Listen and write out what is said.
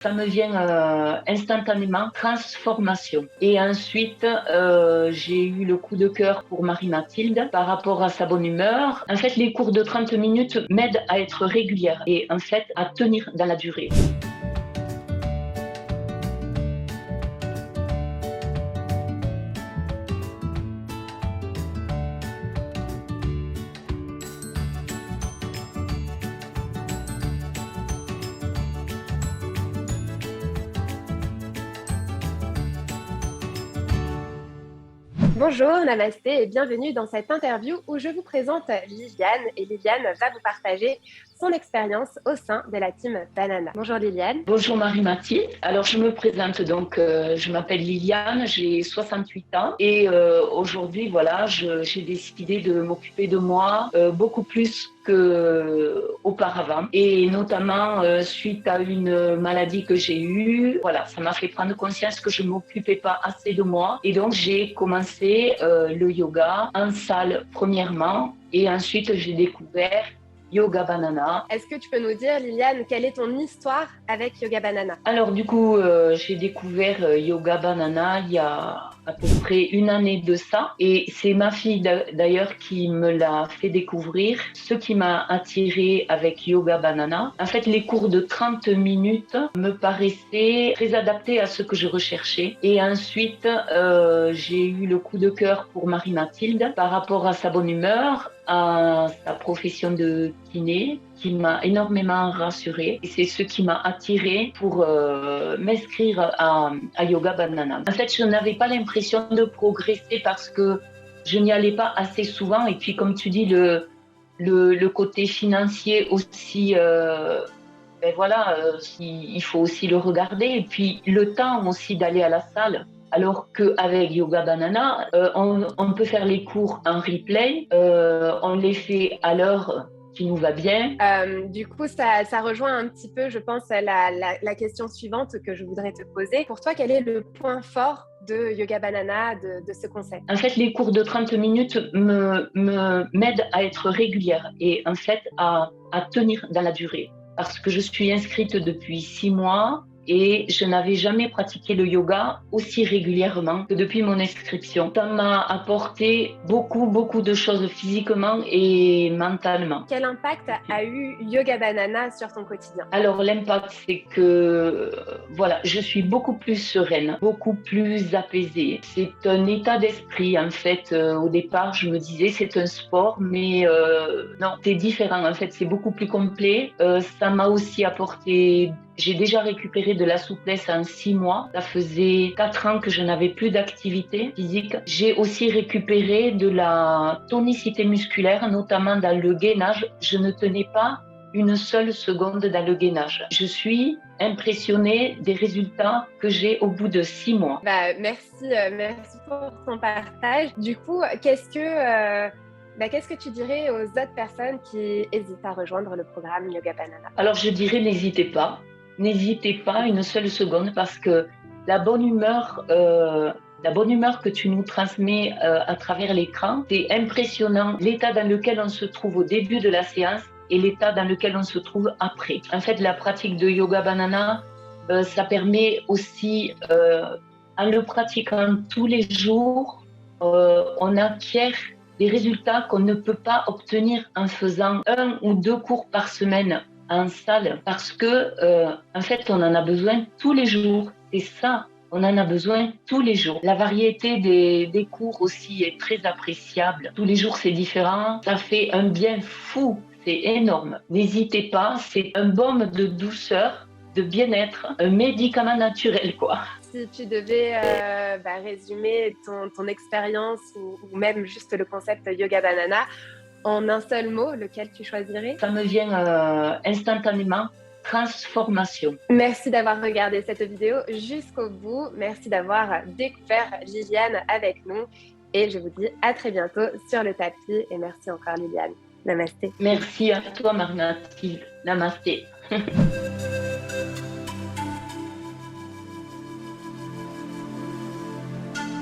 Ça me vient instantanément, transformation. Et ensuite, j'ai eu le coup de cœur pour Marie-Mathilde par rapport à sa bonne humeur. En fait, les cours de 30 minutes m'aident à être régulière et en fait à tenir dans la durée. Bonjour, namasté et bienvenue dans cette interview où je vous présente Liliane et Liliane va vous partager son expérience au sein de la team Banana. Bonjour Liliane. Bonjour Marie-Mathilde. Alors je me présente donc, je m'appelle Liliane, j'ai 68 ans et aujourd'hui voilà, j'ai décidé de m'occuper de moi beaucoup plus qu'auparavant et notamment suite à une maladie que j'ai eue. Voilà, ça m'a fait prendre conscience que je ne m'occupais pas assez de moi et donc j'ai commencé le yoga en salle premièrement et ensuite j'ai découvert Yoga Banana. Est-ce que tu peux nous dire, Liliane, quelle est ton histoire avec Yoga Banana? Alors du coup, j'ai découvert Yoga Banana il y a à peu près une année de ça. Et c'est ma fille d'ailleurs qui me l'a fait découvrir. Ce qui m'a attirée avec Yoga Banana, en fait, les cours de 30 minutes me paraissaient très adaptés à ce que je recherchais. Et ensuite, j'ai eu le coup de cœur pour Marie-Mathilde par rapport à sa bonne humeur, à sa profession de kiné qui m'a énormément rassurée et c'est ce qui m'a attirée pour m'inscrire à Yoga Banana. En fait, je n'avais pas l'impression de progresser parce que je n'y allais pas assez souvent et puis comme tu dis, le côté financier aussi, ben voilà, il faut aussi le regarder et puis le temps aussi d'aller à la salle. Alors qu'avec Yoga Banana, on peut faire les cours en replay, on les fait à l'heure qui nous va bien. Du coup, ça rejoint un petit peu, je pense, la question suivante que je voudrais te poser. Pour toi, quel est le point fort de Yoga Banana, de ce concept? En fait, les cours de 30 minutes m'aident à être régulière et en fait à tenir dans la durée. Parce que je suis inscrite depuis 6 mois et je n'avais jamais pratiqué le yoga aussi régulièrement que depuis mon inscription. Ça m'a apporté beaucoup de choses physiquement et mentalement. Quel impact a eu Yoga Banana sur ton quotidien? Alors l'impact, c'est que voilà, je suis beaucoup plus sereine, beaucoup plus apaisée. C'est un état d'esprit en fait. Au départ, je me disais c'est un sport, mais non, c'est différent en fait. C'est beaucoup plus complet. Ça m'a aussi apporté. J'ai déjà récupéré de la souplesse en 6 mois. Ça faisait 4 ans que je n'avais plus d'activité physique. J'ai aussi récupéré de la tonicité musculaire, notamment dans le gainage. Je ne tenais pas une seule seconde dans le gainage. Je suis impressionnée des résultats que j'ai au bout de 6 mois. Merci pour ton partage. Du coup, qu'est-ce que tu dirais aux autres personnes qui hésitent à rejoindre le programme Yoga Banana? Alors je dirais n'hésitez pas une seule seconde parce que la bonne humeur que tu nous transmets à travers l'écran, c'est impressionnant l'état dans lequel on se trouve au début de la séance et l'état dans lequel on se trouve après. En fait, la pratique de Yoga Banana, ça permet aussi, en le pratiquant tous les jours, on acquiert des résultats qu'on ne peut pas obtenir en faisant 1 ou 2 cours par semaine en salle parce que, en fait, on en a besoin tous les jours. C'est ça, on en a besoin tous les jours. La variété des cours aussi est très appréciable. Tous les jours, c'est différent. Ça fait un bien fou. C'est énorme. N'hésitez pas, c'est un baume de douceur, de bien-être, un médicament naturel, quoi. Si tu devais résumer ton expérience ou même juste le concept Yoga Banana en un seul mot, lequel tu choisirais? Ça me vient instantanément, transformation. Merci d'avoir regardé cette vidéo jusqu'au bout. Merci d'avoir découvert Liliane avec nous. Et je vous dis à très bientôt sur le tapis. Et merci encore Liliane. Namasté. Merci à toi, Marie-Mathilde. Namasté.